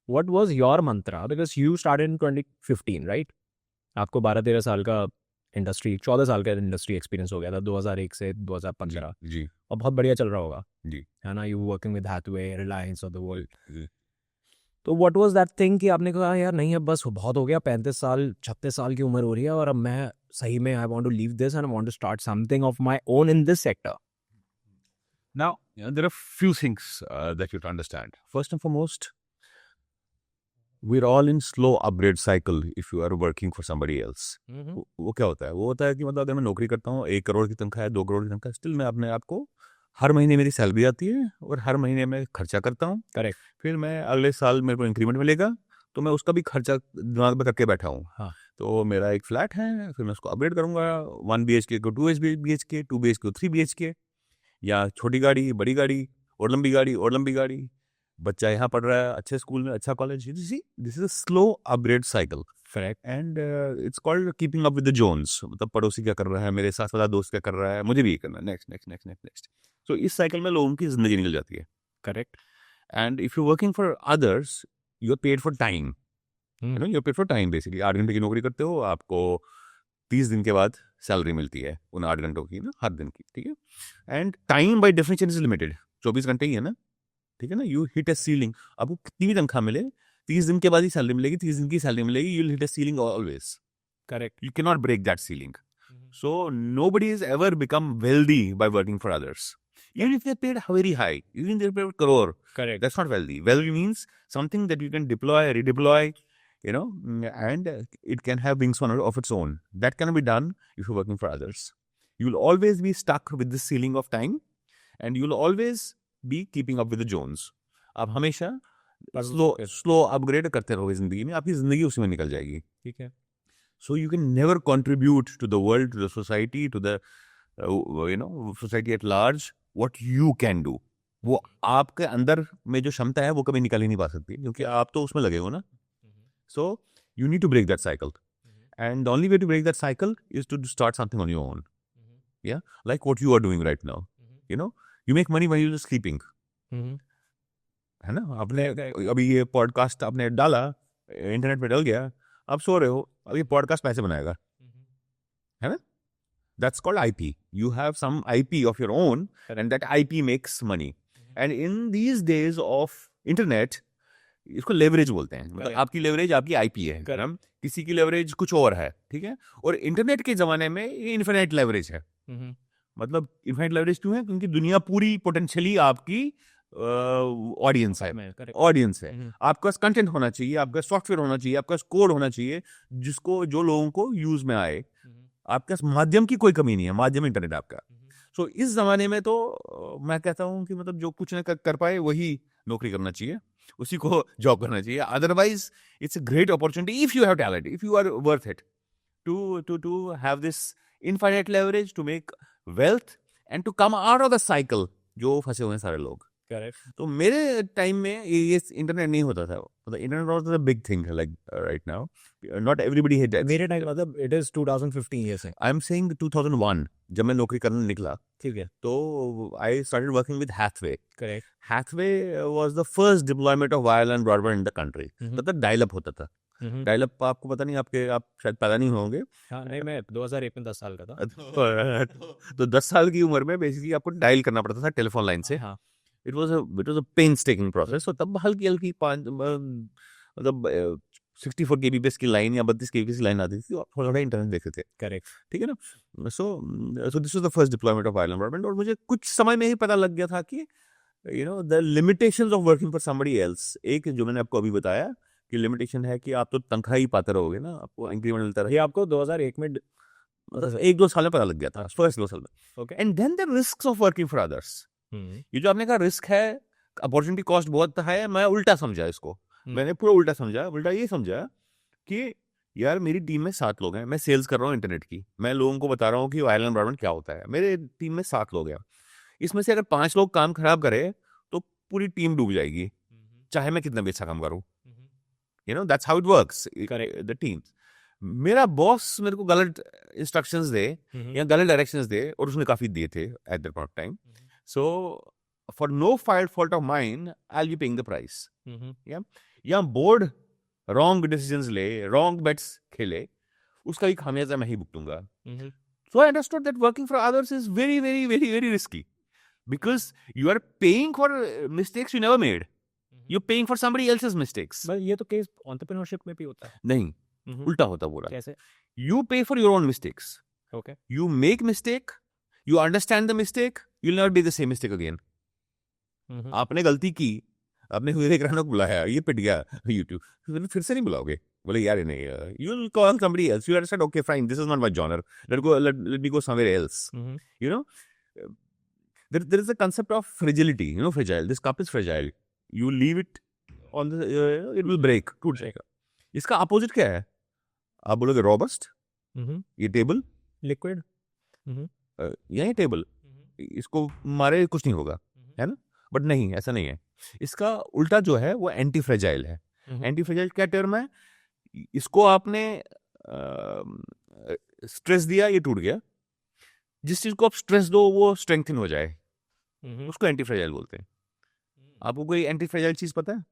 what was your mantra? Because you started in 2015, right? आपको 12-13 साल का इंडस्ट्री 14 साल का इंडस्ट्री एक्सपीरियंस हो गया था 2001 से 2015 जी और बहुत बढ़िया चल रहा होगा जी है ना. You working with Hathaway, Reliance of the world. जी. तो व्हाट वाज दैट थिंग कि आपने कहा यार नहीं अब बस बहुत हो गया, 35 साल 36 साल की उम्र हो रही है और अब मैं सही में I want to leave this and I want to start something of my own in this sector. Now, there are few things that you have to understand. First and foremost, we're all in slow upgrade cycle if you are working for somebody else. वो क्या होता है? वो होता है कि मतलब अगर मैं नौकरी करता हूँ, 1 करोड़ की तनख्वाह है, 2 करोड़ की तनख्वाह, स्टिल मैं अपने आप को हर महीने मेरी सैलरी आती है और हर महीने मैं खर्चा करता हूँ. करेक्ट. फिर मैं अगले साल मेरे को इंक्रीमेंट मिलेगा तो मैं उसका भी खर्चा दिमाग में करके बैठा हूँ. हाँ. तो मेरा एक फ्लैट है, फिर मैं उसको अपग्रेड करूँगा 1 BHK को 2 BHK, 2 BHK को 3 BHK, या छोटी गाड़ी, बड़ी गाड़ी और लंबी गाड़ी और लंबी गाड़ी. बच्चा यहाँ पढ़ रहा है, अच्छे स्कूल में, अच्छा college. This is a slow upgrade cycle. Correct. And it's called keeping up with the Jones. मतलब पड़ोसी क्या कर रहा है, मेरे साथ वाला दोस्त क्या कर रहा है, मुझे भी ये करना है, next next next next next. So इस साइकिल में लोगों की जिंदगी निकल जाती है. Correct. And if you working for others, you are paid for time. You know, you are paid for time. Basically 8 घंटे की नौकरी करते हो, आपको 30 दिन के बाद सैलरी मिलती है उन 8 घंटों की ना, हर दिन की. ठीक है. And time by definition is limited. 24 घंटे ही है ना. ठीक है ना. You hit a ceiling. आपको कितनी भी तनख्वाह मिले, 30 दिन के बाद ही सैलरी मिलेगी, 30 दिन की सैलरी मिलेगी. You will hit a ceiling always. Correct. You cannot break that ceiling. So nobody has ever become wealthy by working for others. Even if they're paid very high, even if they're paid crore, Correct. that's not wealthy. Wealthy means something that you can deploy, redeploy, you know, and it can have wings of its own. That cannot be done if you're working for others. You'll always be stuck with the ceiling of time, and you'll always be keeping up with the Jones. आप हमेशा slow upgrade करते रहोगे जिंदगी में, आपकी जिंदगी उसी में निकल जाएगी. ठीक है. So you can never contribute to the world, to the society, to the society at large. What you can do, वो आपके अंदर में जो क्षमता है वो कभी निकल ही नहीं पा सकती, क्योंकि आप तो उसमें लगे हो ना. So you need to break that cycle, and the only way to break that cycle is to start something on your own. Yeah, like what you are doing right now. You know, you make money when you're sleeping. है ना. आपने अभी ये podcast आपने डाला, internet पे डल गया, आप सो रहे हो, अब ये पॉडकास्ट पैसे बनाएगा, है ना. That's called IP. You have some IP of your own, and that IP makes money. And in these days of internet, इसको लेवरेज बोलते हैं. मतलब आपकी लेवरेज आपकी IP है, किसी की लेवरेज कुछ और है. ठीक है. और इंटरनेट के जमाने में ये इन्फिनिट लेवरेज है. मतलब इन्फिनिट लेवरेज क्यों है? क्योंकि दुनिया पूरी पोटेंशियली आपकी ऑडियंस है. आपके पास कंटेंट होना चाहिए, आपका सॉफ्टवेयर होना चाहिए, आपका कोड होना चाहिए, जो लोगों को यूज में आए. आपके पास माध्यम की कोई कमी नहीं है, माध्यम इंटरनेट आपका. सो इस जमाने में तो मैं कहता हूँ कि मतलब जो कुछ न कर पाए वही नौकरी करना चाहिए, उसी को जॉब करना चाहिए. Otherwise it's a great opportunity if you have talent, if you are worth it to have this infinite leverage to make wealth and to come out of the cycle जो फंसे हुए हैं सारे लोग. करेक्ट. तो मेरे टाइम में ये इंटरनेट नहीं होता था. मतलब internet was the big thing like right now. Not everybody had. मेरे टाइम मतलब इट इज 2015 ये से. आई एम सेइंग 2001 जब मैं नौकरी करने निकला. ठीक है. तो I started working with Hathway. Correct. Hathway was the first deployment of wireless broadband in the country. मतलब डायल अप होता था. डायल अप आपको पता नहीं, आप शायद पैदा नहीं होंगे. हाँ, नहीं, मैं 2001 में 10 साल का था. तो 10 साल की उम्र में बेसिकली आपको डायल करना पड़ता था टेलीफोन लाइन से. हाँ. It was a painstaking process. So तब हल्की 5 मतलब 64 kbps की लाइन या 32 kbps की लाइन आती थी, आप थोड़ा इंटरनेट देखते थे. करेक्ट. ठीक है ना. So this was the first deployment of wireless broadband. और मुझे कुछ समय में ही पता लग गया था कि the limitations of working for somebody else. एक जो मैंने आपको अभी बताया कि लिमिटेशन है कि आप तो तनख्वाह ही पाते रहोगे ना, आपको इंक्रीमेंट मिलता रहे. ये आपको 2001 में मतलब 1-2 साल में पता लग गया था, फर्स्ट 2 साल में. Okay. And then the risks of working for others. ये जो आपने कहा रिस्क है, अपॉर्चुनिटी कॉस्ट बहुत है, मैं उल्टा समझा इसको. मैंने पूरा उल्टा समझा. उल्टा ये समझा कि यार मेरी टीम में 7 लोग हैं, मैं सेल्स कर रहा हूँ इंटरनेट की, मैं लोगों को बता रहा हूँ कि वायरलेस ब्रॉडबैंड क्या होता है. मेरे टीम में 7 लोग हैं, इसमें से अगर 5 लोग काम खराब करे तो पूरी टीम डूब जाएगी, चाहे मैं कितना भी अच्छा काम करूँ. That's how it works the team. मेरा बॉस मेरे को गलत इंस्ट्रक्शंस दे या गलत डायरेक्शंस दे, और उसने काफी दिए थे at that point of time. So, for no fault of mine, I'll be paying the price. Yeah. या बोर्ड रॉन्ग डिसीजंस ले, रॉन्ग बेट्स खेले, उसका भी खामियाजा मैं ही भुगतूंगा. So I understood that working for others is very, very, very, very risky because you are paying for mistakes you never made. You're paying for somebody else's mistakes. बस ये तो case entrepreneurship में भी होता है. नहीं, उल्टा होता पूरा. कैसे? You pay for your own mistakes. Okay. You make mistake, you understand the mistake, you'll never be the same mistake again. आपने गलती की, आपने विवेक राणा को बुलाया, ये पिट गया YouTube, फिर से नहीं बुलाओगे. बोले यार नहीं, you'll call somebody else. You understand, okay, fine, this is not my genre. Let me go somewhere else. You know, there is a concept of fragility. You know, fragile. This cup is fragile. You leave it on the, it will break, टूट जाएगा. इसका opposite क्या है? आप बोलोगे robust, ये table, liquid, ये table, इसको मारे कुछ नहीं होगा, है ना? बट नहीं, ऐसा नहीं है. इसका उल्टा जो है वो एंटी फ्रेजाइल है. एंटी फ्रेजाइल क्या टर्म है? इसको आपने स्ट्रेस दिया, ये टूट गया. जिस चीज को आप स्ट्रेस दो वो स्ट्रेंथन हो जाए, उसको एंटी फ्रेजाइल बोलते हैं. आपको कोई एंटी फ्रेजाइल चीज पता है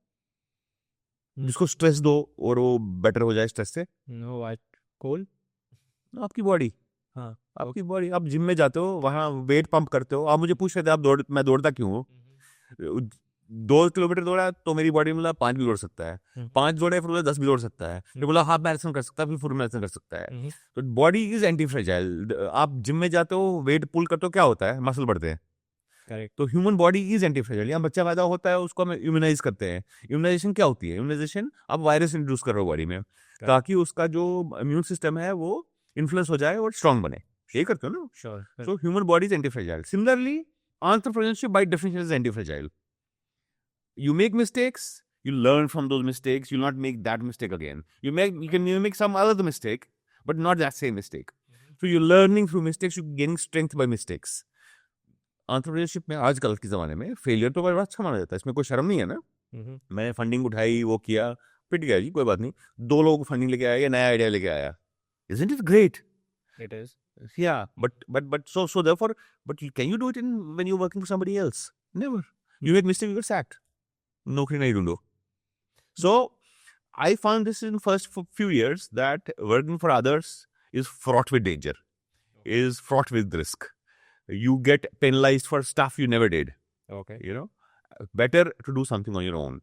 जिसको स्ट्रेस दो और वो बेटर हो जाए स्ट्रेस से? नो, व्हाइट कोल. आपकी बॉडी. हाँ, आपकी बॉडी. आप जिम में जाते हो, वहां वेट पंप करते हो, आप मुझे पूछ रहे थे आप मैं दौड़ता क्यों हूँ? 2 किलोमीटर दौड़ा तो मेरी बॉडी में 5 भी दौड़ सकता है, 5 दौड़े फिर 10 भी दौड़ सकता है, फिर बोला हाफ मैराथन कर सकता है, फिर फुल मैराथन कर सकता है. तो बॉडी इज एंटी फ्रेजाइल. आप जिम में जाते हो, वेट पुल करते हो, क्या होता है? मसल बढ़ते हैं. करेक्ट. तो human body is anti fragile. यहाँ बच्चा पैदा होता है, उसको हम इम्यूनाइज करते हैं. इम्यूनाइजेशन क्या होती है? इम्यूनाइजेशन आप वायरस इंट्रोड्यूस कर रहे हो बॉडी में ताकि उसका जो इम्यून सिस्टम है वो इन्फ्लुएंस हो जाए और स्ट्रांग बने. ये करते हो ना? Sure. So human body is anti-fragile. Similarly, entrepreneurship by definition is anti-fragile. You make mistakes, you learn from those mistakes, you'll not make that mistake again. You can make some other mistake, but not that same mistake. So you're learning through mistakes, you're gaining strength by mistakes. Entrepreneurship में आजकल के ज़माने में failure तो बड़ा अच्छा माना जाता है, इसमें कोई शर्म नहीं है ना. मैंने फंडिंग उठाई, वो किया, पिट गया जी, कोई बात नहीं. 2 लोगों को फंडिंग लेके आया, या नया आइडिया लेके आया. Isn't it great? It is. Yeah, but so therefore, but can you do it when you're working for somebody else? Never. You make mistake, you get sacked. Nokri nahi dhundo. So I found this in first few years that working for others is fraught with danger, is fraught with risk. You get penalized for stuff you never did. Okay. You know, better to do something on your own.